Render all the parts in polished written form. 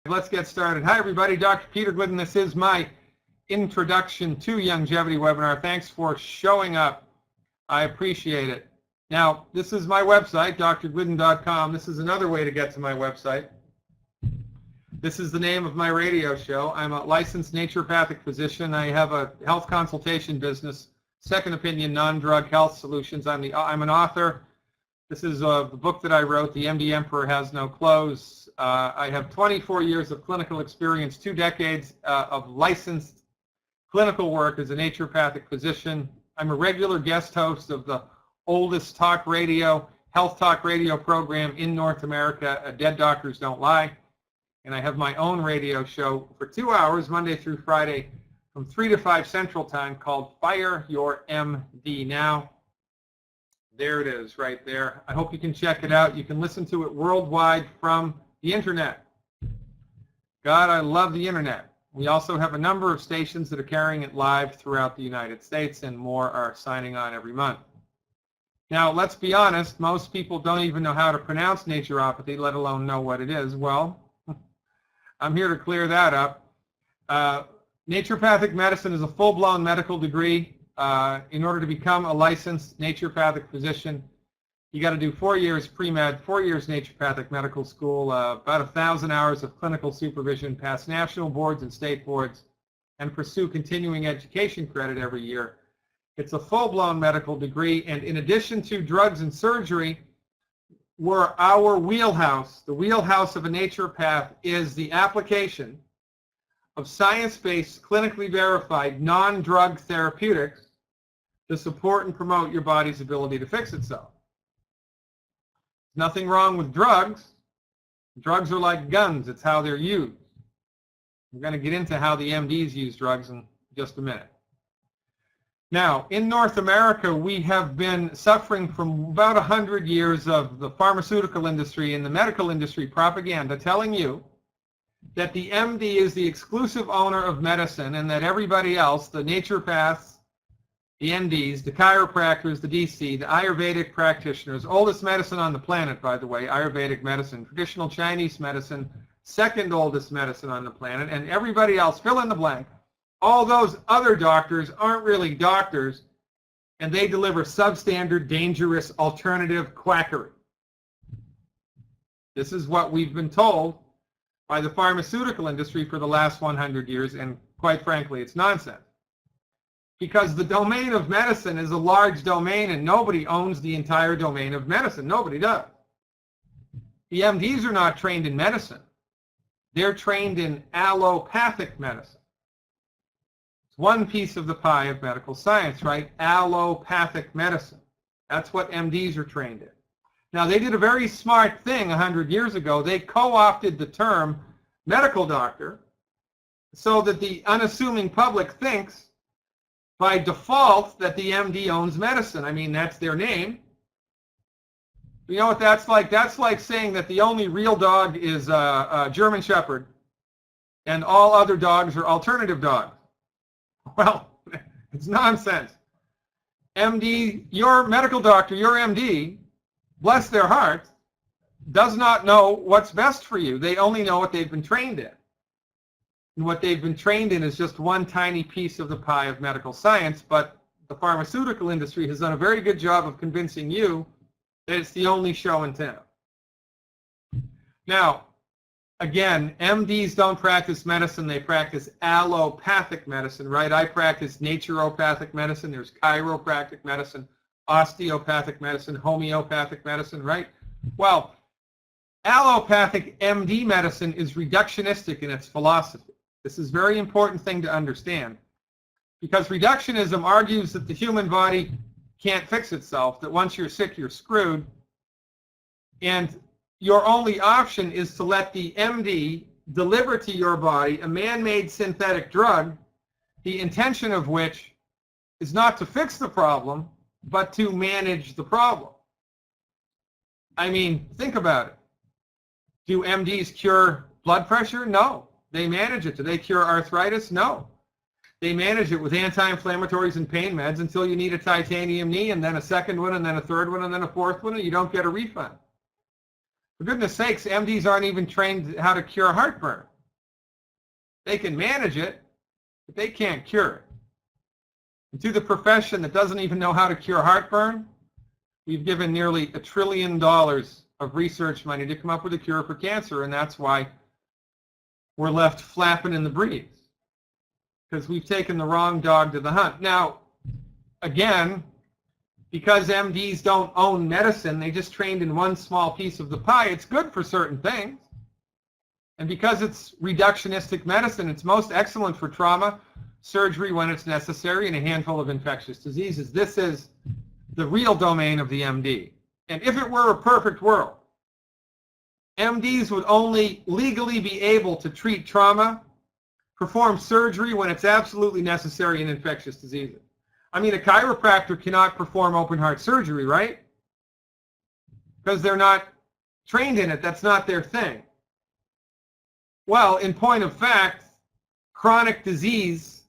Let's get started. Hi, everybody. Dr. Peter Glidden. This is my introduction to Youngevity webinar. Thanks for showing up. I appreciate it. Now, this is my website, drglidden.com. This is another way to get to my website. This is the name of my radio show. I'm a licensed naturopathic physician. I have a health consultation business, Second Opinion Non-Drug Health Solutions. I'm an author. This is the book that I wrote, The MD Emperor Has No Clothes. I have 24 years of clinical experience, 2 decades of licensed clinical work as a naturopathic physician. I'm a regular guest host of the oldest health talk radio program in North America, Dead Doctors Don't Lie. And I have my own radio show for 2 hours, Monday through Friday, from 3 to 5 Central Time, called Fire Your MD. Now, there it is right there. I hope you can check it out. You can listen to it worldwide from the internet. God, I love the internet. We also have a number of stations that are carrying it live throughout the United States, and more are signing on every month. Now, let's be honest, most people don't even know how to pronounce naturopathy, let alone know what it is. Well, I'm here to clear that up. Naturopathic medicine is a full-blown medical degree. In order to become a licensed naturopathic physician, you got to do 4 years pre-med, 4 years naturopathic medical school, about 1,000 hours of clinical supervision, pass national boards and state boards, and pursue continuing education credit every year. It's a full-blown medical degree, and in addition to drugs and surgery, our wheelhouse, the wheelhouse of a naturopath, is the application of science-based, clinically verified, non-drug therapeutics to support and promote your body's ability to fix itself. Nothing wrong with drugs. Drugs are like guns. It's how they're used. We're going to get into how the MDs use drugs in just a minute. Now, in North America, we have been suffering from about 100 years of the pharmaceutical industry and the medical industry propaganda telling you that the MD is the exclusive owner of medicine and that everybody else, the naturopaths, the MDs, the chiropractors, the DC, the Ayurvedic practitioners, oldest medicine on the planet, by the way, Ayurvedic medicine, traditional Chinese medicine, second oldest medicine on the planet, and everybody else, fill in the blank. All those other doctors aren't really doctors, and they deliver substandard, dangerous, alternative quackery. This is what we've been told by the pharmaceutical industry for the last 100 years, and quite frankly, it's nonsense. Because the domain of medicine is a large domain, and nobody owns the entire domain of medicine. Nobody does. The MDs are not trained in medicine. They're trained in allopathic medicine. It's one piece of the pie of medical science, right? Allopathic medicine. That's what MDs are trained in. Now, they did a very smart thing 100 years ago. They co-opted the term medical doctor so that the unassuming public thinks by default that the MD owns medicine. I mean, that's their name. You know what that's like? That's like saying that the only real dog is a German Shepherd and all other dogs are alternative dogs. Well, it's nonsense. MD, your medical doctor, your MD, bless their hearts, does not know what's best for you. They only know what they've been trained in. And what they've been trained in is just one tiny piece of the pie of medical science, but the pharmaceutical industry has done a very good job of convincing you that it's the only show in town. Now, again, MDs don't practice medicine, they practice allopathic medicine, right? I practice naturopathic medicine, there's chiropractic medicine, osteopathic medicine, homeopathic medicine, right? Well, allopathic MD medicine is reductionistic in its philosophy. This is a very important thing to understand because reductionism argues that the human body can't fix itself, that once you're sick, you're screwed, and your only option is to let the MD deliver to your body a man-made synthetic drug, the intention of which is not to fix the problem, but to manage the problem. I mean, think about it. Do MDs cure blood pressure? No. They manage it. Do they cure arthritis? No. They manage it with anti-inflammatories and pain meds until you need a titanium knee, and then a second one, and then a third one, and then a fourth one, and you don't get a refund. For goodness sakes, MDs aren't even trained how to cure heartburn. They can manage it, but they can't cure it. And to the profession that doesn't even know how to cure heartburn, we've given nearly $1 trillion of research money to come up with a cure for cancer, and that's why we're left flapping in the breeze, because we've taken the wrong dog to the hunt. Now, again, because MDs don't own medicine, they just trained in one small piece of the pie. It's good for certain things. And because it's reductionistic medicine, it's most excellent for trauma, surgery when it's necessary, and a handful of infectious diseases. This is the real domain of the MD. And if it were a perfect world, MDs would only legally be able to treat trauma, perform surgery when it's absolutely necessary in infectious diseases. I mean, a chiropractor cannot perform open heart surgery, right? Because they're not trained in it. That's not their thing. Well, in point of fact, chronic disease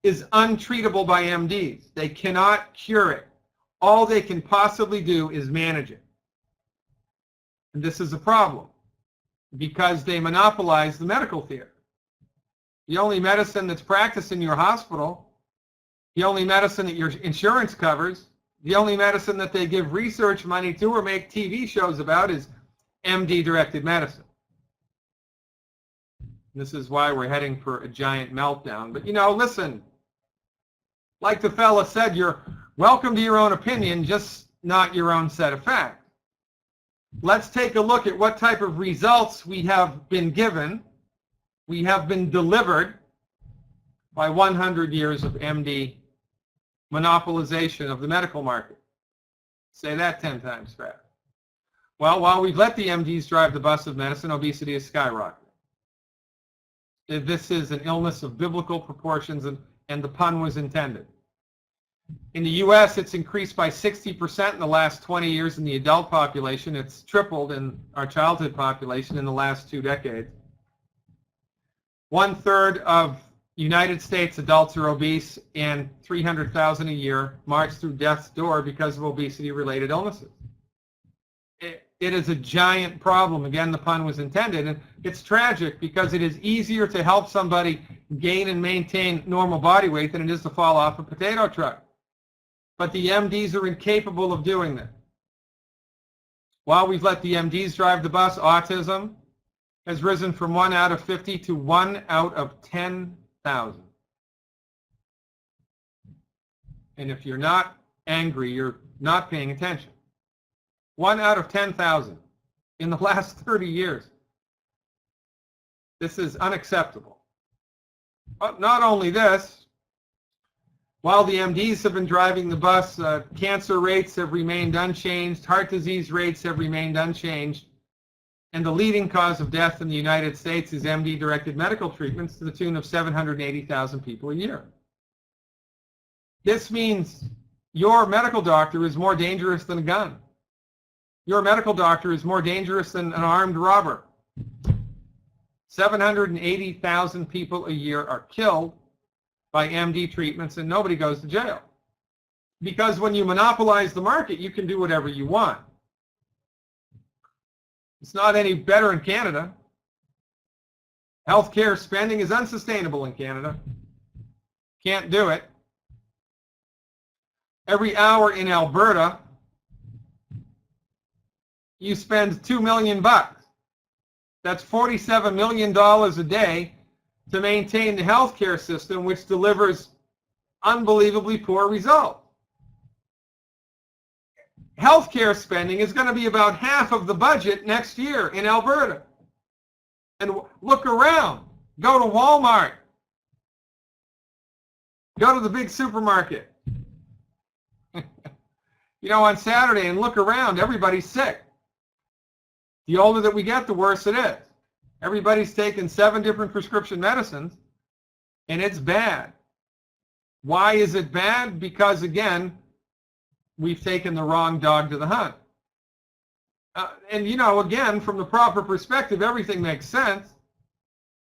is untreatable by MDs. They cannot cure it. All they can possibly do is manage it. And this is a problem because they monopolize the medical theater. The only medicine that's practiced in your hospital, the only medicine that your insurance covers, the only medicine that they give research money to or make TV shows about is MD-directed medicine. This is why we're heading for a giant meltdown. But, you know, listen, like the fella said, you're welcome to your own opinion, just not your own set of facts. Let's take a look at what type of results we have been given, we have been delivered by 100 years of MD monopolization of the medical market. Say that 10 times fast. Well, while we've let the MDs drive the bus of medicine, obesity has skyrocketed. This is an illness of biblical proportions, and the pun was intended. In the U.S., it's increased by 60% in the last 20 years in the adult population. It's tripled in our childhood population in the last 2 decades. 1/3 of United States adults are obese, and 300,000 a year march through death's door because of obesity-related illnesses. It is a giant problem. Again, the pun was intended. And it's tragic because it is easier to help somebody gain and maintain normal body weight than it is to fall off a potato truck. But the MDs are incapable of doing that. While we've let the MDs drive the bus, autism has risen from 1 out of 50 to 1 out of 10,000. And if you're not angry, you're not paying attention. 1 out of 10,000 in the last 30 years. This is unacceptable. But not only this, while the MDs have been driving the bus, cancer rates have remained unchanged, heart disease rates have remained unchanged, and the leading cause of death in the United States is MD-directed medical treatments to the tune of 780,000 people a year. This means your medical doctor is more dangerous than a gun. Your medical doctor is more dangerous than an armed robber. 780,000 people a year are killed by MD treatments, and nobody goes to jail. Because when you monopolize the market, you can do whatever you want. It's not any better in Canada. Healthcare spending is unsustainable in Canada. Can't do it. Every hour in Alberta, you spend $2 million. That's $47 million a day to maintain the healthcare system, which delivers unbelievably poor results. Healthcare spending is going to be about half of the budget next year in Alberta. And look around. Go to Walmart. Go to the big supermarket. You know, on Saturday, and look around. Everybody's sick. The older that we get, the worse it is. Everybody's taking 7 different prescription medicines, and it's bad. Why is it bad? Because, again, we've taken the wrong dog to the hunt. And, you know, again, from the proper perspective, everything makes sense,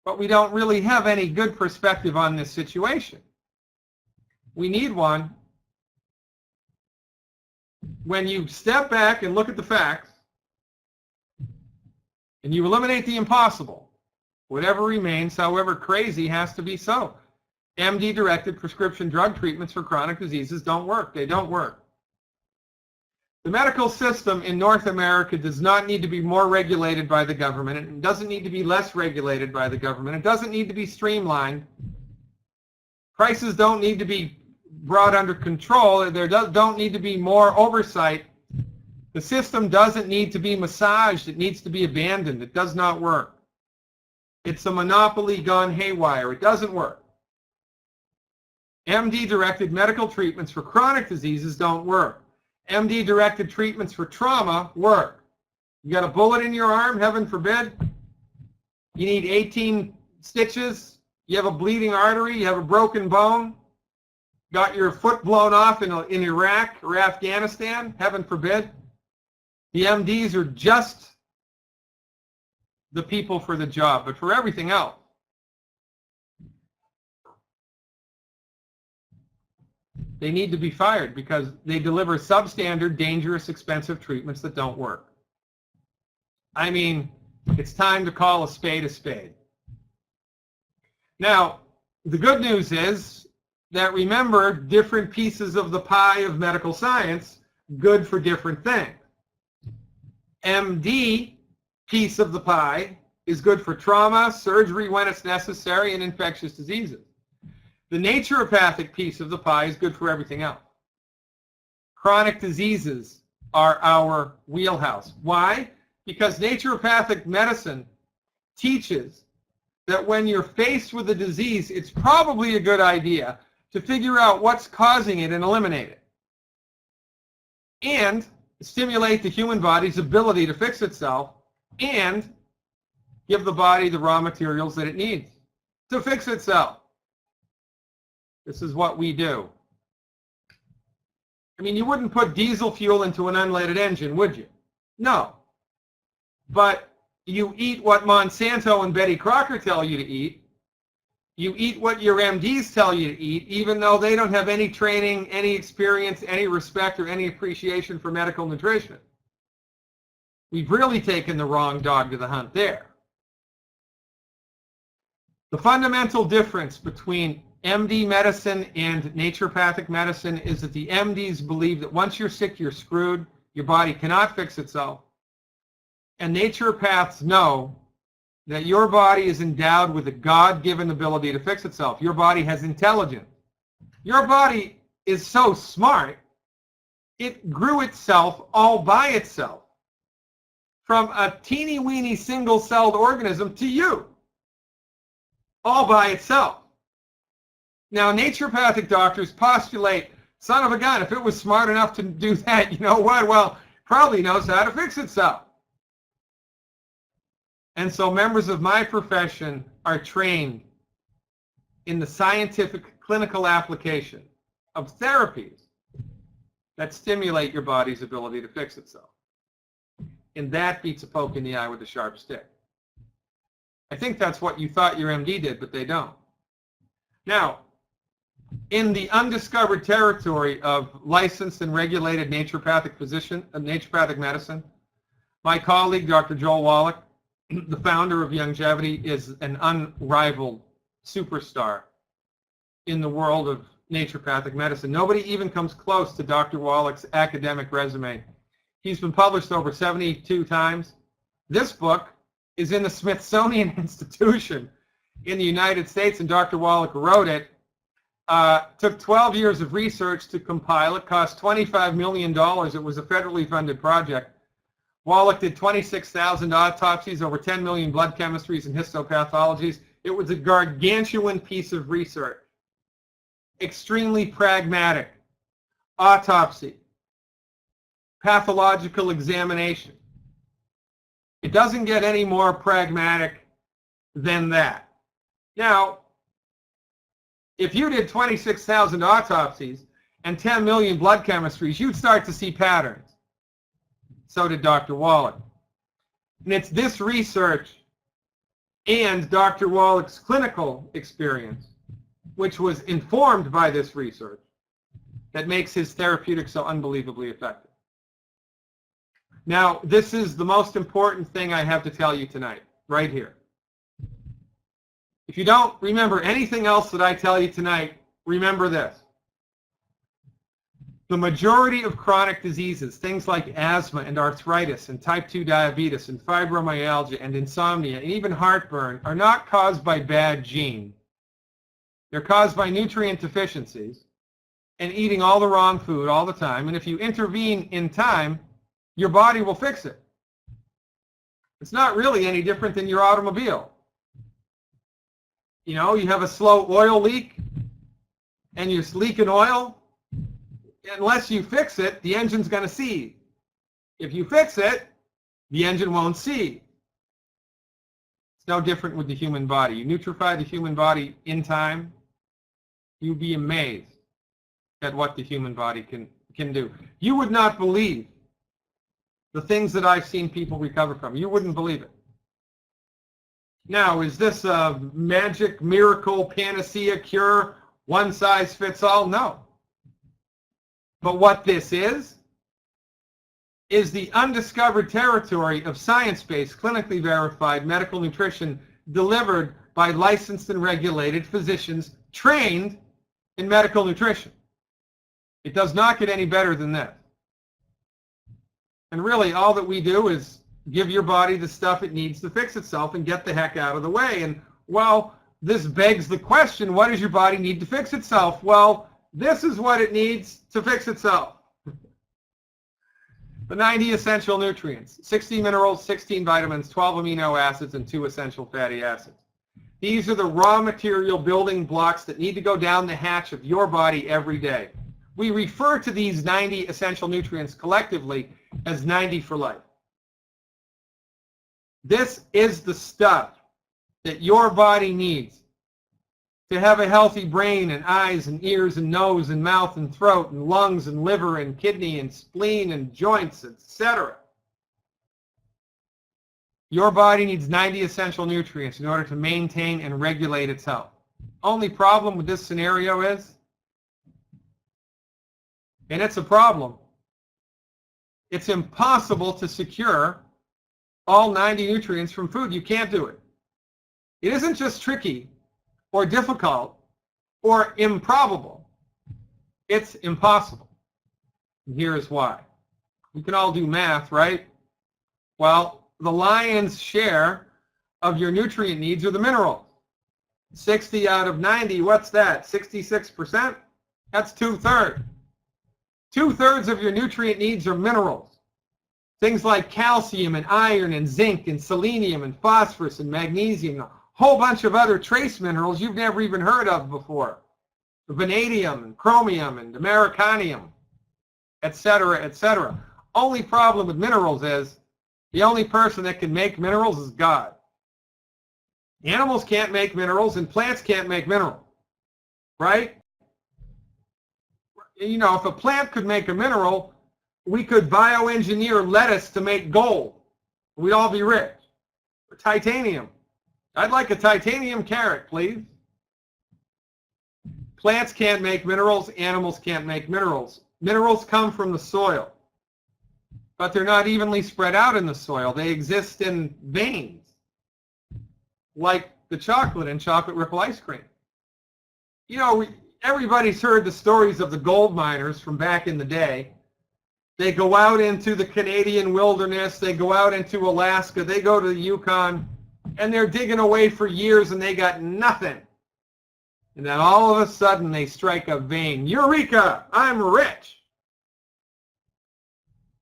but we don't really have any good perspective on this situation. We need one. When you step back and look at the facts, and you eliminate the impossible, Whatever remains, however crazy, has to be so. MD-directed prescription drug treatments for chronic diseases don't work. They don't work. The medical system in North America does not need to be more regulated by the government. It doesn't need to be less regulated by the government. It doesn't need to be streamlined. Prices don't need to be brought under control. There don't need to be more oversight. The system doesn't need to be massaged. It needs to be abandoned. It does not work. It's a monopoly gone haywire. It doesn't work. MD-directed medical treatments for chronic diseases don't work. MD-directed treatments for trauma work. You got a bullet in your arm, heaven forbid. You need 18 stitches. You have a bleeding artery. You have a broken bone. Got your foot blown off in Iraq or Afghanistan, heaven forbid. The MDs are just the people for the job, but for everything else, they need to be fired because they deliver substandard, dangerous, expensive treatments that don't work. I mean, it's time to call a spade a spade. Now, the good news is that, remember, different pieces of the pie of medical science, good for different things. MD piece of the pie is good for trauma, surgery when it's necessary, and infectious diseases. The naturopathic piece of the pie is good for everything else. Chronic diseases are our wheelhouse. Why? Because naturopathic medicine teaches that when you're faced with a disease, it's probably a good idea to figure out what's causing it and eliminate it. And stimulate the human body's ability to fix itself and give the body the raw materials that it needs to fix itself. This is what we do. I mean, you wouldn't put diesel fuel into an unleaded engine, would you? No. But you eat what Monsanto and Betty Crocker tell you to eat. You eat what your MDs tell you to eat, even though they don't have any training, any experience, any respect, or any appreciation for medical nutrition. We've really taken the wrong dog to the hunt there. The fundamental difference between MD medicine and naturopathic medicine is that the MDs believe that once you're sick, you're screwed. Your body cannot fix itself. And naturopaths know that your body is endowed with a God-given ability to fix itself. Your body has intelligence. Your body is so smart, it grew itself all by itself from a teeny-weeny single-celled organism to you, all by itself. Now, naturopathic doctors postulate, son of a gun, if it was smart enough to do that, you know what? Well, probably knows how to fix itself. And so members of my profession are trained in the scientific clinical application of therapies that stimulate your body's ability to fix itself. And that beats a poke in the eye with a sharp stick. I think that's what you thought your MD did, but they don't. Now, in the undiscovered territory of licensed and regulated naturopathic medicine, my colleague, Dr. Joel Wallach, the founder of Youngevity, is an unrivaled superstar in the world of naturopathic medicine. Nobody even comes close to Dr. Wallach's academic resume. He's been published over 72 times. This book is in the Smithsonian Institution in the United States, and Dr. Wallach wrote it. Took 12 years of research to compile it, cost $25 million. It was a federally funded project. Wallach did 26,000 autopsies, over 10 million blood chemistries and histopathologies. It was a gargantuan piece of research. Extremely pragmatic. Autopsy. Pathological examination. It doesn't get any more pragmatic than that. Now, if you did 26,000 autopsies and 10 million blood chemistries, you'd start to see patterns. So did Dr. Wallach. And it's this research and Dr. Wallach's clinical experience, which was informed by this research, that makes his therapeutic so unbelievably effective. Now, this is the most important thing I have to tell you tonight, right here. If you don't remember anything else that I tell you tonight, remember this. The majority of chronic diseases, things like asthma and arthritis and type 2 diabetes and fibromyalgia and insomnia and even heartburn, are not caused by bad genes. They're caused by nutrient deficiencies and eating all the wrong food all the time. And if you intervene in time, your body will fix it. It's not really any different than your automobile. You know, you have a slow oil leak and you're leaking oil. Unless you fix it, the engine's going to seize. If you fix it, the engine won't seize. It's no different with the human body. You nutrify the human body in time, you'd be amazed at what the human body can do. You would not believe the things that I've seen people recover from. You wouldn't believe it. Now, is this a magic, miracle, panacea, cure, one size fits all? No. But what this is the undiscovered territory of science-based, clinically verified medical nutrition delivered by licensed and regulated physicians trained in medical nutrition. It does not get any better than this. And really, all that we do is give your body the stuff it needs to fix itself and get the heck out of the way. And, well, this begs the question, what does your body need to fix itself? Well, this is what it needs to fix itself. The 90 essential nutrients, 60 minerals, 16 vitamins, 12 amino acids, and 2 essential fatty acids. These are the raw material building blocks that need to go down the hatch of your body every day. We refer to these 90 essential nutrients collectively as 90 for life. This is the stuff that your body needs to have a healthy brain and eyes and ears and nose and mouth and throat and lungs and liver and kidney and spleen and joints, etc. Your body needs 90 essential nutrients in order to maintain and regulate its health. Only problem with this scenario is, and it's a problem, it's impossible to secure all 90 nutrients from food. You can't do it. It isn't just tricky or difficult or improbable. It's impossible. And here is why. We can all do math, right? Well, the lion's share of your nutrient needs are the minerals. 60 out of 90, what's that? 66%? That's 2/3. 2/3 of your nutrient needs are minerals. Things like calcium and iron and zinc and selenium and phosphorus and magnesium, a whole bunch of other trace minerals you've never even heard of before. Vanadium and chromium and americanium, etc., etc. Only problem with minerals is the only person that can make minerals is God. Animals can't make minerals and plants can't make minerals, right? You know, if a plant could make a mineral, we could bioengineer lettuce to make gold. We'd all be rich. Or titanium. I'd like a titanium carrot, please. Plants can't make minerals. Animals can't make minerals. Minerals come from the soil. But they're not evenly spread out in the soil. They exist in veins, like the chocolate in chocolate ripple ice cream. You know, everybody's heard the stories of the gold miners from back in the day. They go out into the Canadian wilderness. They go out into Alaska. They go to the Yukon. And they're digging away for years and they got nothing. And then all of a sudden they strike a vein. Eureka! I'm rich!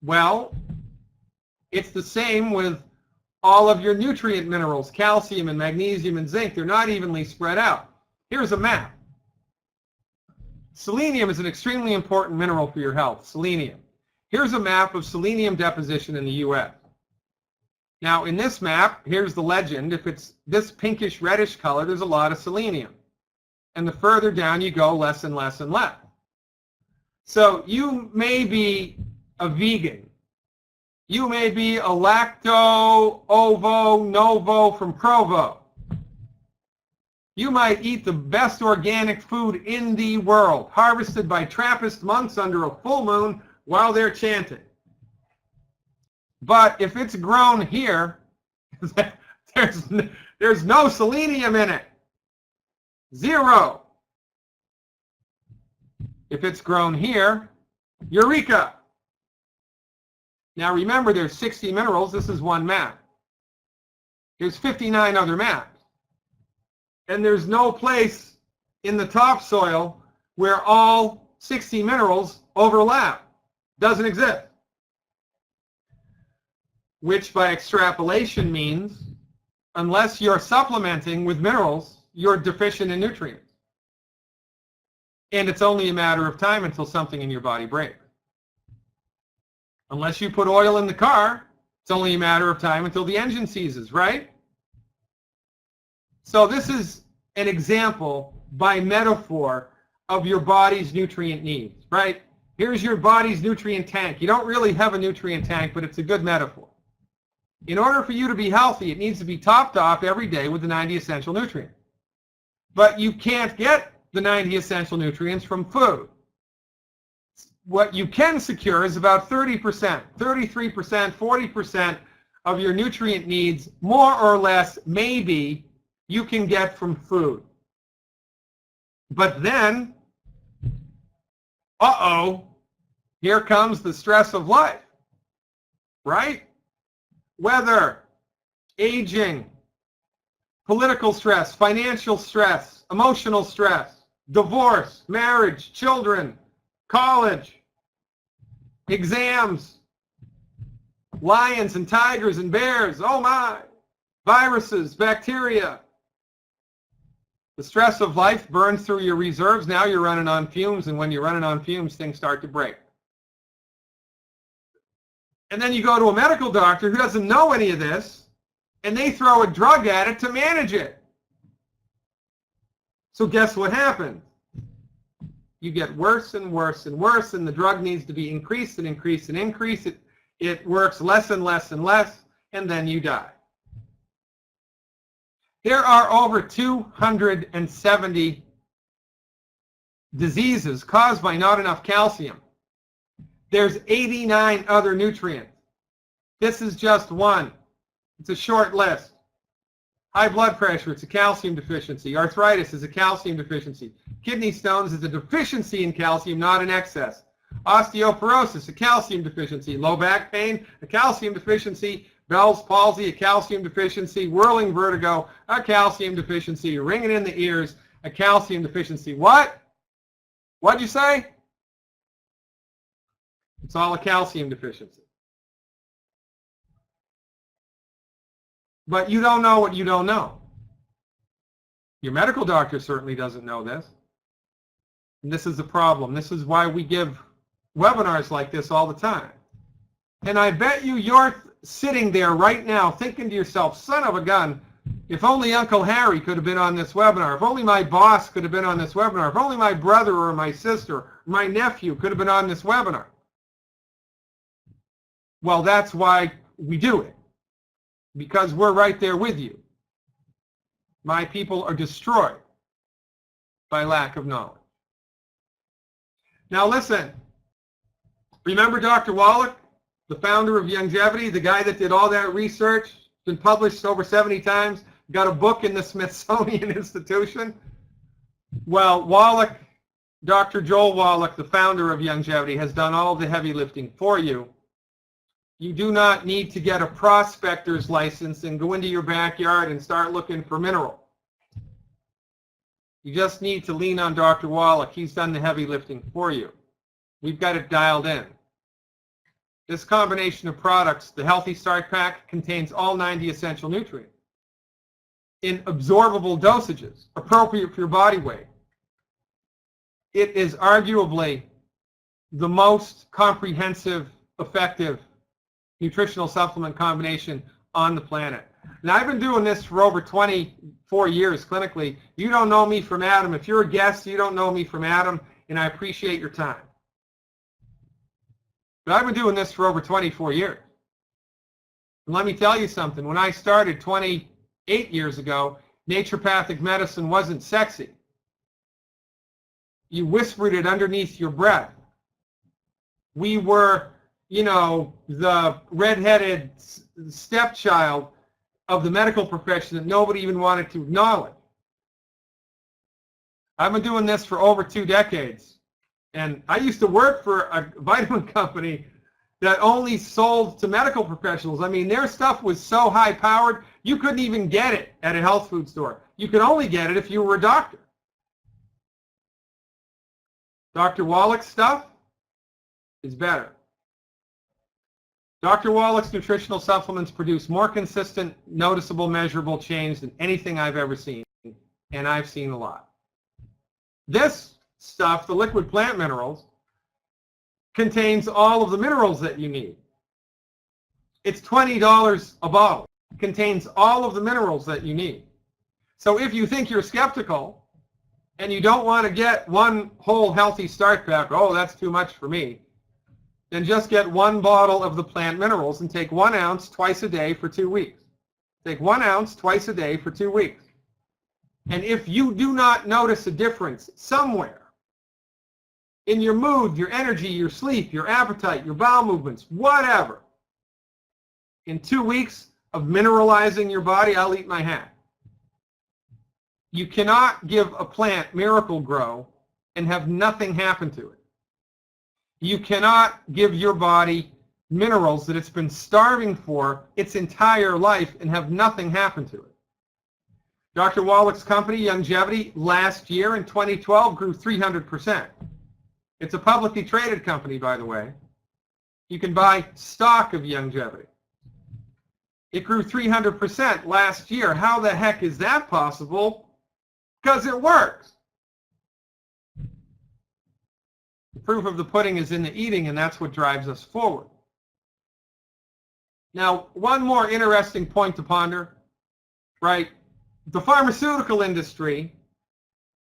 Well, it's the same with all of your nutrient minerals, calcium and magnesium and zinc. They're not evenly spread out. Here's a map. Selenium is an extremely important mineral for your health. Selenium. Here's a map of selenium deposition in the U.S. Now, in this map, here's the legend. If it's this pinkish reddish color, there's a lot of selenium. And the further down you go, less and less and less. So you may be a vegan. You may be a lacto, ovo, novo from Provo. You might eat the best organic food in the world, harvested by Trappist monks under a full moon while they're chanting. But if it's grown here, there's no selenium in it. 0. If it's grown here, eureka. Now remember, there's 60 minerals. This is one map. There's 59 other maps. And there's no place in the topsoil where all 60 minerals overlap. Doesn't exist. Which by extrapolation means, unless you're supplementing with minerals, you're deficient in nutrients. And it's only a matter of time until something in your body breaks. Unless you put oil in the car, it's only a matter of time until the engine seizes, right? So this is an example by metaphor of your body's nutrient needs, right? Here's your body's nutrient tank. You don't really have a nutrient tank, but it's a good metaphor. In order for you to be healthy, it needs to be topped off every day with the 90 essential nutrients. But you can't get the 90 essential nutrients from food. What you can secure is about 30%, 33%, 40% of your nutrient needs, more or less, maybe, you can get from food. But then, here comes the stress of life, right? Weather, aging, political stress, financial stress, emotional stress, divorce, marriage, children, college, exams, lions and tigers and bears, oh my, viruses, bacteria. The stress of life burns through your reserves. Now you're running on fumes, and when you're running on fumes, things start to break. And then you go to a medical doctor who doesn't know any of this, and they throw a drug at it to manage it. So guess what happens? You get worse and worse and worse, and the drug needs to be increased and increased and increased. It works less and less and less, and then you die. There are over 270 diseases caused by not enough calcium. There's 89 other nutrients. This is just one. It's a short list. High blood pressure, it's a calcium deficiency. Arthritis is a calcium deficiency. Kidney stones is a deficiency in calcium, not an excess. Osteoporosis, a calcium deficiency. Low back pain, a calcium deficiency. Bell's palsy, a calcium deficiency. Whirling vertigo, a calcium deficiency. Ringing in the ears, a calcium deficiency. What? What'd you say? It's all a calcium deficiency. But you don't know what you don't know. Your medical doctor certainly doesn't know this. And this is the problem. This is why we give webinars like this all the time. And I bet you're sitting there right now thinking to yourself, son of a gun, if only Uncle Harry could have been on this webinar, if only my boss could have been on this webinar, if only my brother or my sister or my nephew could have been on this webinar. Well, that's why we do it. Because we're right there with you. My people are destroyed by lack of knowledge. Now listen, remember Dr. Wallach, the founder of Youngevity, the guy that did all that research, been published over 70 times, got a book in the Smithsonian Institution? Well, Wallach, Dr. Joel Wallach, the founder of Youngevity, has done all the heavy lifting for you. You do not need to get a prospector's license and go into your backyard and start looking for mineral. You just need to lean on Dr. Wallach. He's done the heavy lifting for you. We've got it dialed in. This combination of products, the Healthy Start Pack, contains all 90 essential nutrients in absorbable dosages, appropriate for your body weight. It is arguably the most comprehensive, effective nutritional supplement combination on the planet. Now, I've been doing this for over 24 years clinically. You don't know me from Adam. If you're a guest, you don't know me from Adam, and I appreciate your time. But I've been doing this for over 24 years. And let me tell you something. When I started 28 years ago, naturopathic medicine wasn't sexy. You whispered it underneath your breath. We were, the redheaded stepchild of the medical profession that nobody even wanted to acknowledge. I've been doing this for over 2 decades. And I used to work for a vitamin company that only sold to medical professionals. I mean, their stuff was so high-powered, you couldn't even get it at a health food store. You could only get it if you were a doctor. Dr. Wallach's stuff is better. Dr. Wallach's nutritional supplements produce more consistent, noticeable, measurable change than anything I've ever seen, and I've seen a lot. This stuff, the liquid plant minerals, contains all of the minerals that you need. It's $20 a bottle. It contains all of the minerals that you need. So if you think you're skeptical and you don't want to get one whole healthy start pack, oh, that's too much for me, then just get 1 bottle of the plant minerals and take 1 ounce twice a day for 2 weeks. Take 1 ounce twice a day for 2 weeks. And if you do not notice a difference somewhere in your mood, your energy, your sleep, your appetite, your bowel movements, whatever, in 2 weeks of mineralizing your body, I'll eat my hat. You cannot give a plant Miracle Grow and have nothing happen to it. You cannot give your body minerals that it's been starving for its entire life and have nothing happen to it. Dr. Wallach's company, Youngevity, last year in 2012 grew 300%. It's a publicly traded company, by the way. You can buy stock of Youngevity. It grew 300% last year. How the heck is that possible? Because it works. The proof of the pudding is in the eating, and that's what drives us forward. Now, one more interesting point to ponder, right? The pharmaceutical industry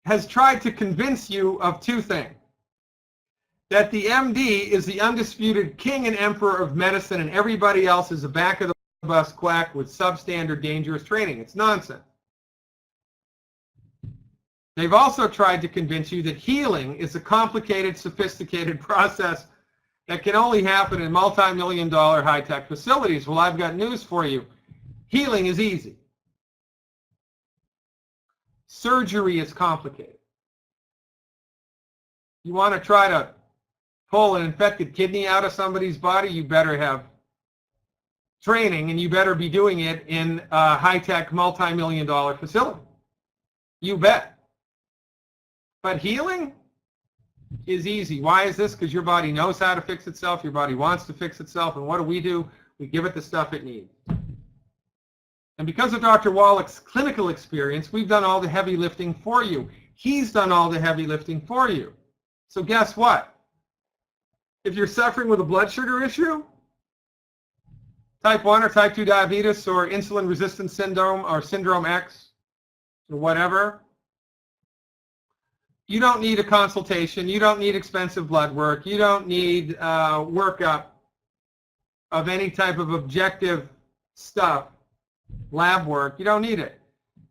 has tried to convince you of 2 things. That the MD is the undisputed king and emperor of medicine and everybody else is a back-of-the-bus quack with substandard dangerous training. It's nonsense. They've also tried to convince you that healing is a complicated, sophisticated process that can only happen in multi-million-dollar high-tech facilities. Well, I've got news for you. Healing is easy. Surgery is complicated. You want to try to pull an infected kidney out of somebody's body, you better have training, and you better be doing it in a high-tech, multi-million-dollar facility. You bet. But healing is easy. Why is this? Because your body knows how to fix itself. Your body wants to fix itself. And what do? We give it the stuff it needs. And because of Dr. Wallach's clinical experience, we've done all the heavy lifting for you. He's done all the heavy lifting for you. So guess what? If you're suffering with a blood sugar issue, type 1 or type 2 diabetes or insulin resistance syndrome or syndrome X or whatever, you don't need a consultation. You don't need expensive blood work. You don't need workup of any type of objective stuff, lab work. You don't need it.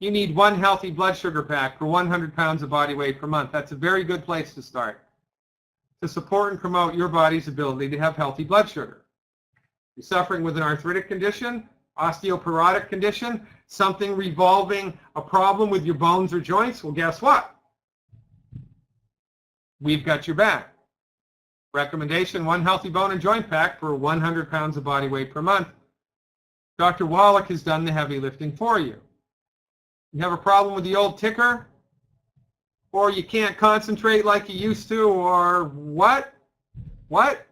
You need 1 healthy blood sugar pack for 100 pounds of body weight per month. That's a very good place to start to support and promote your body's ability to have healthy blood sugar. You're suffering with an arthritic condition, osteoporotic condition, something revolving a problem with your bones or joints, well, guess what? We've got your back. Recommendation, 1 healthy bone and joint pack for 100 pounds of body weight per month. Dr. Wallach has done the heavy lifting for you. You have a problem with the old ticker? Or you can't concentrate like you used to, or what? What?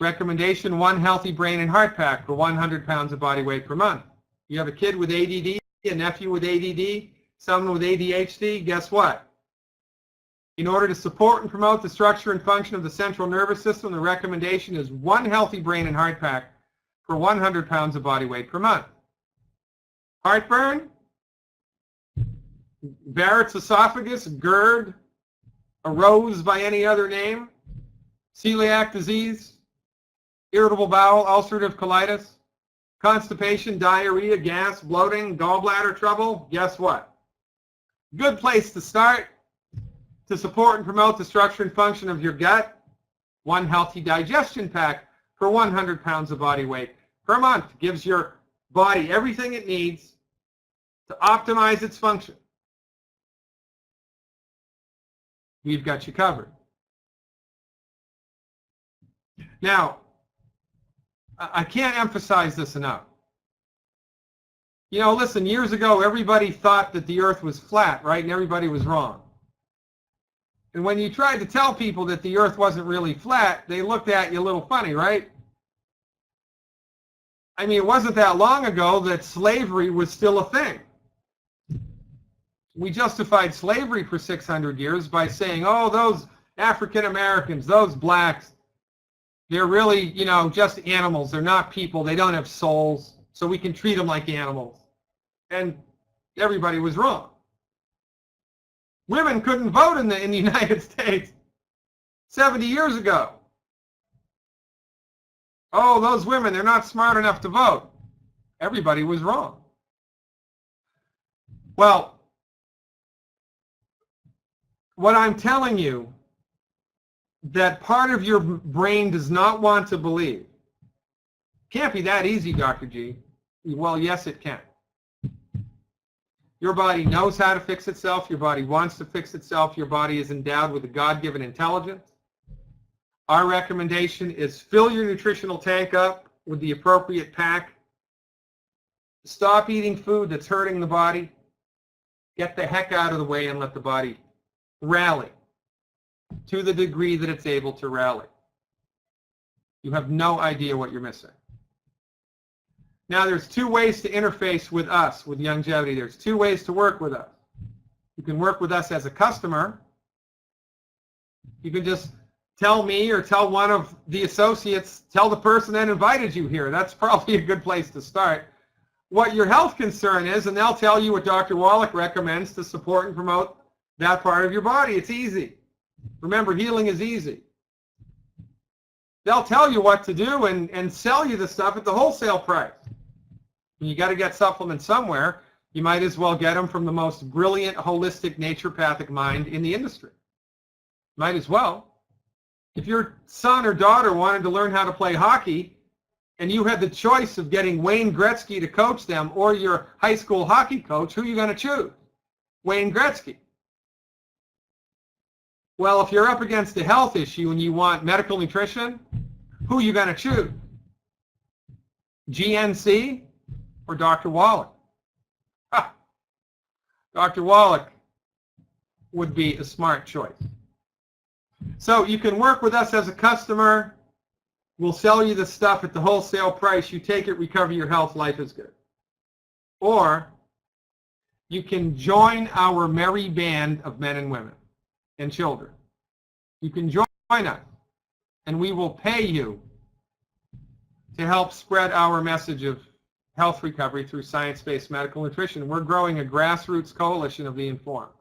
Recommendation, 1 healthy brain and heart pack for 100 pounds of body weight per month. You have a kid with ADD, a nephew with ADD, someone with ADHD, guess what? In order to support and promote the structure and function of the central nervous system, the recommendation is 1 healthy brain and heart pack for 100 pounds of body weight per month. Heartburn, Barrett's esophagus, GERD, arose by any other name, celiac disease, irritable bowel, ulcerative colitis, constipation, diarrhea, gas, bloating, gallbladder trouble, guess what? Good place to start to support and promote the structure and function of your gut. 1 healthy digestion pack for 100 pounds of body weight per month. Gives your body everything it needs to optimize its function. we've got you covered. Now, I can't emphasize this enough. You know, listen, years ago, everybody thought that the earth was flat, right? And everybody was wrong. And when you tried to tell people that the earth wasn't really flat, they looked at you a little funny, right? I mean, it wasn't that long ago that slavery was still a thing. We justified slavery for 600 years by saying, oh, those African Americans, those blacks, they're really, you know, just animals. They're not people. They don't have souls. So we can treat them like animals. And everybody was wrong. Women couldn't vote in the United States 70 years ago. Oh, those women, they're not smart enough to vote. Everybody was wrong. Well, what I'm telling you, that part of your brain does not want to believe. Can't be that easy, Dr. G. Well, yes, it can. Your body knows how to fix itself. Your body wants to fix itself. Your body is endowed with a God-given intelligence. Our recommendation is fill your nutritional tank up with the appropriate pack. Stop eating food that's hurting the body. Get the heck out of the way and let the body rally to the degree that it's able to rally. You have no idea what you're missing. Now, there's two ways to interface with us, with Youngevity. There's two ways to work with us. You can work with us as a customer. You can just tell me or tell one of the associates, tell the person that invited you here. That's probably a good place to start. What your health concern is, and they'll tell you what Dr. Wallach recommends to support and promote that part of your body. It's easy. Remember, healing is easy. They'll tell you what to do and sell you the stuff at the wholesale price. And you got to get supplements somewhere. You might as well get them from the most brilliant, holistic, naturopathic mind in the industry. Might as well. If your son or daughter wanted to learn how to play hockey and you had the choice of getting Wayne Gretzky to coach them or your high school hockey coach, who are you going to choose? Wayne Gretzky. Well, if you're up against a health issue and you want medical nutrition, who are you going to choose? GNC or Dr. Wallach? Dr. Wallach would be a smart choice. So you can work with us as a customer. We'll sell you the stuff at the wholesale price. You take it, recover your health, life is good. Or you can join our merry band of men and women and children. You can join us, and we will pay you to help spread our message of health recovery through science-based medical nutrition. We're growing a grassroots coalition of the informed.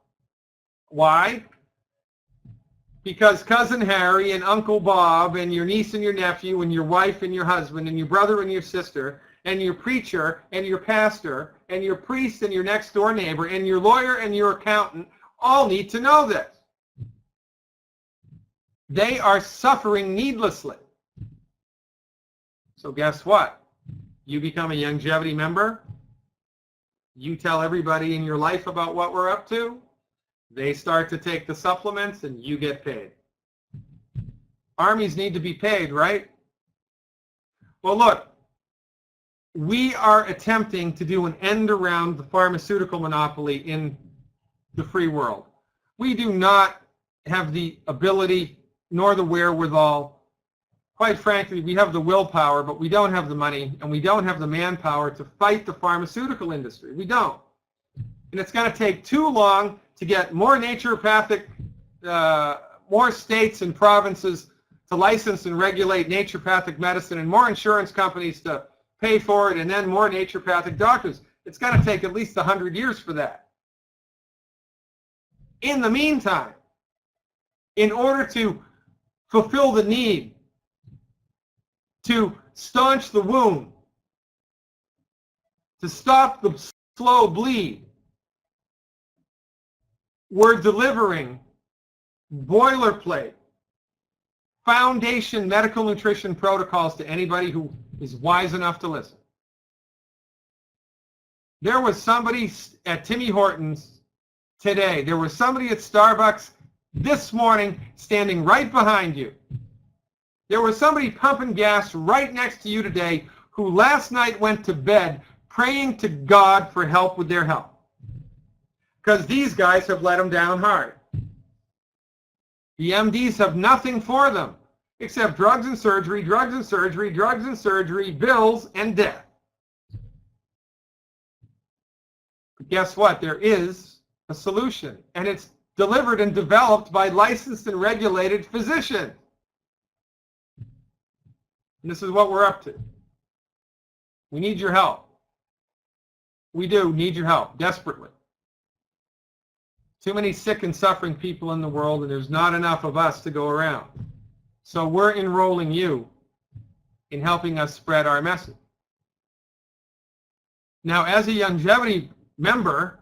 Why? Because Cousin Harry and Uncle Bob and your niece and your nephew and your wife and your husband and your brother and your sister and your preacher and your pastor and your priest and your next door neighbor and your lawyer and your accountant all need to know this. They are suffering needlessly. So guess what? You become a Youngevity member. You tell everybody in your life about what we're up to. They start to take the supplements and you get paid. Armies need to be paid, right? Well, look, we are attempting to do an end around the pharmaceutical monopoly in the free world. We do not have the ability nor the wherewithal. Quite frankly, we have the willpower, but we don't have the money and we don't have the manpower to fight the pharmaceutical industry. We don't. And it's going to take too long to get more naturopathic, more states and provinces to license and regulate naturopathic medicine and more insurance companies to pay for it and then more naturopathic doctors. It's going to take at least 100 years for that. In the meantime, in order to fulfill the need, to staunch the wound, to stop the slow bleed, we're delivering boilerplate, foundation medical nutrition protocols to anybody who is wise enough to listen. There was somebody at Timmy Hortons today. There was somebody at Starbucks this morning standing right behind you. There was somebody pumping gas right next to you today who last night went to bed praying to God for help with their health. Because these guys have let them down hard. The MDs have nothing for them except drugs and surgery, drugs and surgery, drugs and surgery, bills, and death. But guess what? There is a solution, and it's delivered and developed by licensed and regulated physicians. And this is what we're up to. We need your help. We do need your help, desperately. Too many sick and suffering people in the world, and there's not enough of us to go around. So we're enrolling you in helping us spread our message. Now, as a Youngevity member,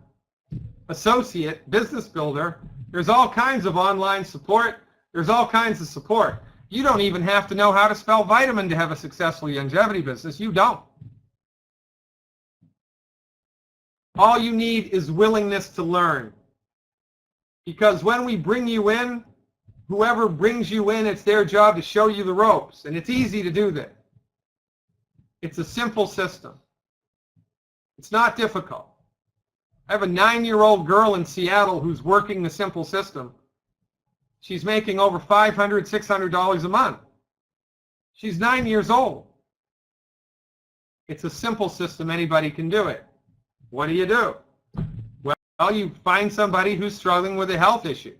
associate, business builder, there's all kinds of online support. There's all kinds of support. You don't even have to know how to spell vitamin to have a successful Youngevity business. You don't. All you need is willingness to learn. Because when we bring you in, whoever brings you in, it's their job to show you the ropes. And it's easy to do that. It's a simple system. It's not difficult. I have a 9-year-old girl in Seattle who's working the simple system. She's making over $500, $600 a month. She's 9 years old. It's a simple system. Anybody can do it. What do? Well, you find somebody who's struggling with a health issue.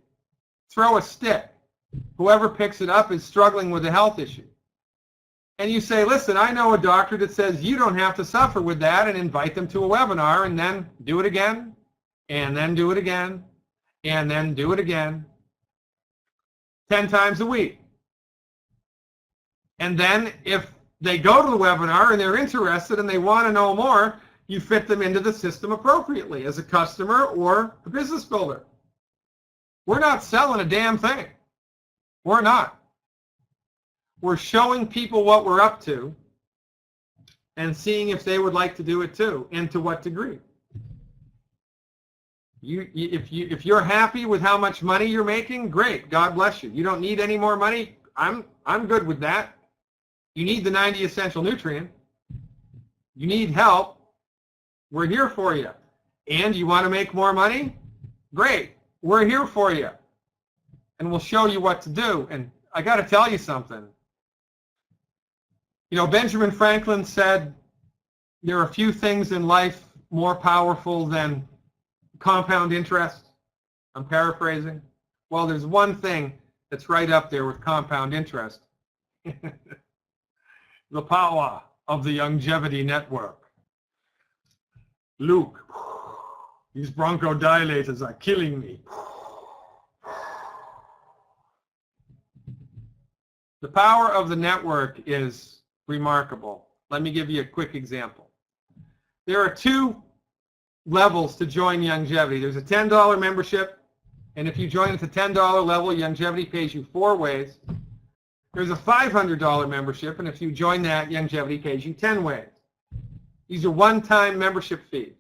Throw a stick. Whoever picks it up is struggling with a health issue. And you say, listen, I know a doctor that says you don't have to suffer with that, and invite them to a webinar, and then do it again, and then do it again, and then do it again. 10 times a week. And then if they go to the webinar and they're interested and they want to know more, you fit them into the system appropriately as a customer or a business builder. We're not selling a damn thing. We're not. We're showing people what we're up to and seeing if they would like to do it too, and to what degree. If you're happy with how much money you're making, great. God bless you. You don't need any more money. I'm good with that. You need the 90 essential nutrients. You need help. We're here for you. And you want to make more money? Great. We're here for you. And we'll show you what to do. And I got to tell you something. You know, Benjamin Franklin said there are few things in life more powerful than compound interest. I'm paraphrasing. Well, there's one thing that's right up there with compound interest. The power of the Youngevity network. Luke, these bronchodilators are killing me. The power of the network is remarkable. Let me give you a quick example. There are 2 levels to join Youngevity. There's a $10 membership, and if you join at the $10 level, Youngevity pays you 4 ways. There's a $500 membership, and if you join that, Youngevity pays you 10 ways. These are one-time membership fees,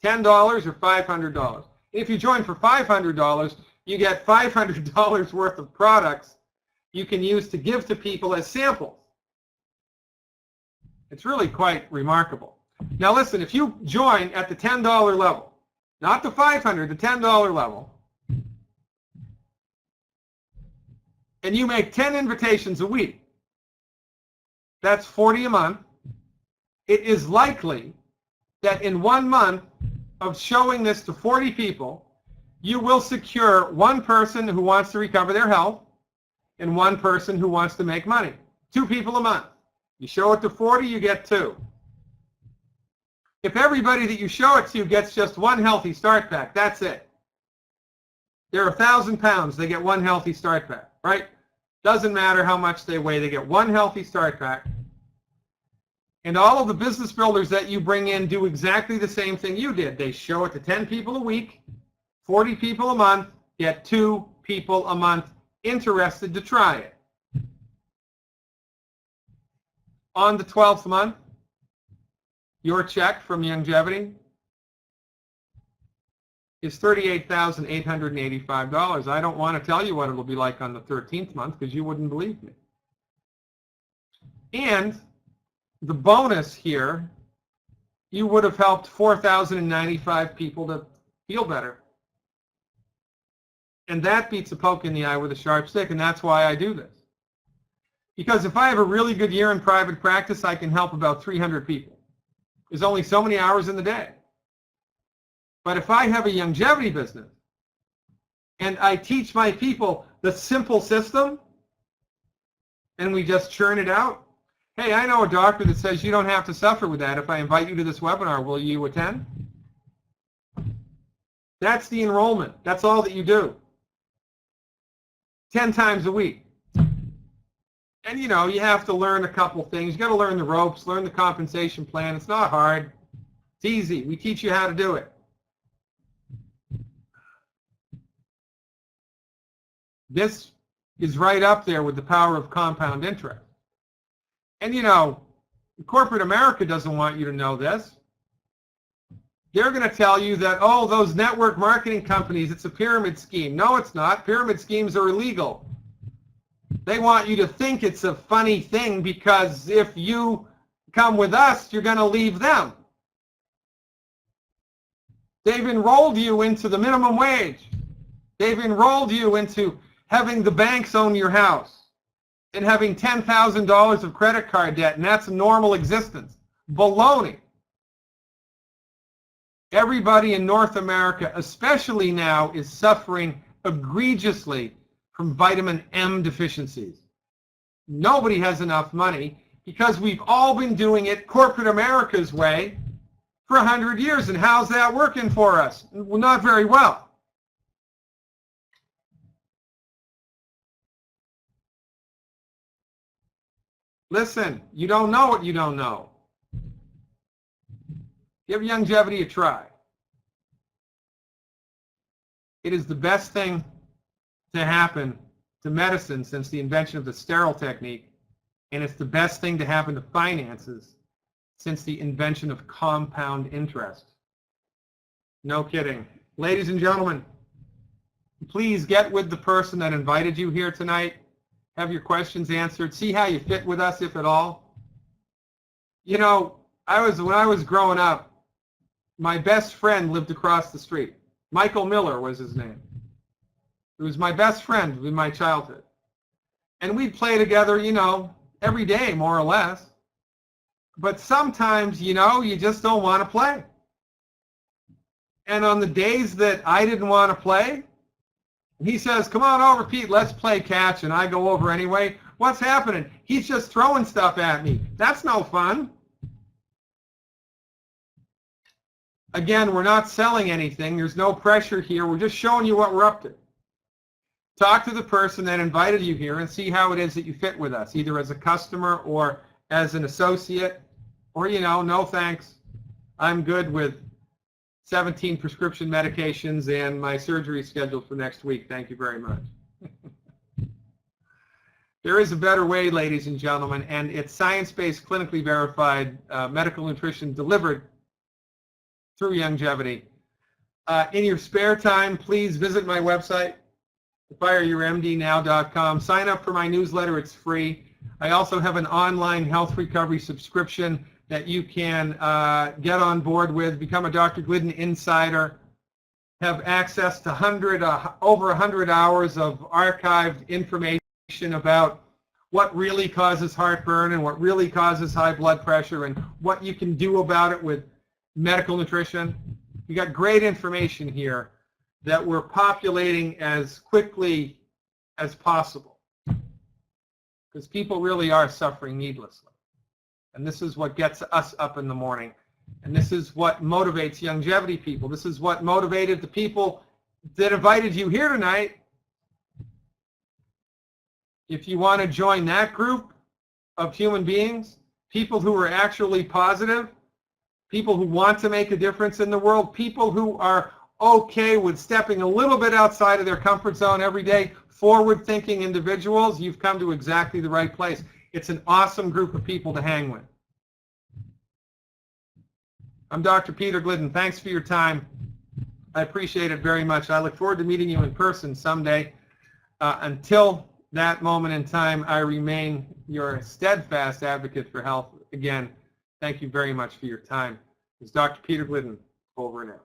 $10 or $500. If you join for $500, you get $500 worth of products you can use to give to people as samples. It's really quite remarkable. Now listen, if you join at the $10 level, not the $500, the $10 level, and you make 10 invitations a week, that's 40 a month. It is likely that in 1 month of showing this to 40 people, you will secure 1 person who wants to recover their health and 1 person who wants to make money. 2 people a month. You show it to 40, you get 2. If everybody that you show it to gets just 1 healthy start pack, that's it. They're 1,000 pounds, they get 1 healthy start pack, right? Doesn't matter how much they weigh, they get 1 healthy start pack. And all of the business builders that you bring in do exactly the same thing you did. They show it to 10 people a week, 40 people a month, get 2 people a month interested to try it. On the 12th month, your check from Youngevity is $38,885. I don't want to tell you what it'll be like on the 13th month because you wouldn't believe me. And the bonus here, you would have helped 4,095 people to feel better. And that beats a poke in the eye with a sharp stick, and that's why I do this. Because if I have a really good year in private practice, I can help about 300 people. There's only so many hours in the day. But if I have a longevity business and I teach my people the simple system and we just churn it out, hey, I know a doctor that says you don't have to suffer with that. If I invite you to this webinar, will you attend? That's the enrollment. That's all that you do. 10 times a week. And you know, you have to learn a couple things. You got to learn the ropes, learn the compensation plan. It's not hard. It's easy. We teach you how to do it. This is right up there with the power of compound interest. And you know, corporate America doesn't want you to know this. They're going to tell you that, oh, those network marketing companies, it's a pyramid scheme. No, it's not. Pyramid schemes are illegal. They want you to think it's a funny thing because if you come with us, you're going to leave them. They've enrolled you into the minimum wage. They've enrolled you into having the banks own your house and having $10,000 of credit card debt, and that's a normal existence. Baloney. Everybody in North America, especially now, is suffering egregiously from vitamin M deficiencies. Nobody has enough money because we've all been doing it corporate America's way for 100 years. And how's that working for us? Well, not very well. Listen, you don't know what you don't know. Give Youngevity a try. It is the best thing to happen to medicine since the invention of the sterile technique, and it's the best thing to happen to finances since the invention of compound interest. No kidding. Ladies and gentlemen, please get with the person that invited you here tonight. Have your questions answered. See how you fit with us, if at all. You know, when I was growing up, my best friend lived across the street. Michael Miller was his name. He was my best friend in my childhood. And we'd play together, you know, every day, more or less. But sometimes, you know, you just don't want to play. And on the days that I didn't want to play, he says, come on over, Pete, let's play catch. And I go over anyway. What's happening? He's just throwing stuff at me. That's no fun. Again, we're not selling anything. There's no pressure here. We're just showing you what we're up to. Talk to the person that invited you here and see how it is that you fit with us, either as a customer or as an associate, or, you know, no thanks. I'm good with 17 prescription medications and my surgery scheduled for next week. Thank you very much. There is a better way, ladies and gentlemen, and it's science-based, clinically verified medical nutrition delivered through Youngevity. In your spare time, please visit my website, fireyourmdnow.com. Sign up for my newsletter. It's free. I also have an online health recovery subscription that you can get on board with, become a Dr. Glidden insider, have access to over 100 hours of archived information about what really causes heartburn and what really causes high blood pressure and what you can do about it with medical nutrition. You got great information here that we're populating as quickly as possible because people really are suffering needlessly. And this is what gets us up in the morning. And this is what motivates Youngevity people. This is what motivated the people that invited you here tonight. If you want to join that group of human beings, people who are actually positive, people who want to make a difference in the world, people who are okay with stepping a little bit outside of their comfort zone every day, forward-thinking individuals, you've come to exactly the right place. It's an awesome group of people to hang with. I'm Dr. Peter Glidden. Thanks for your time. I appreciate it very much. I look forward to meeting you in person someday. Until that moment in time, I remain your steadfast advocate for health. Again, thank you very much for your time. It's Dr. Peter Glidden, over and out.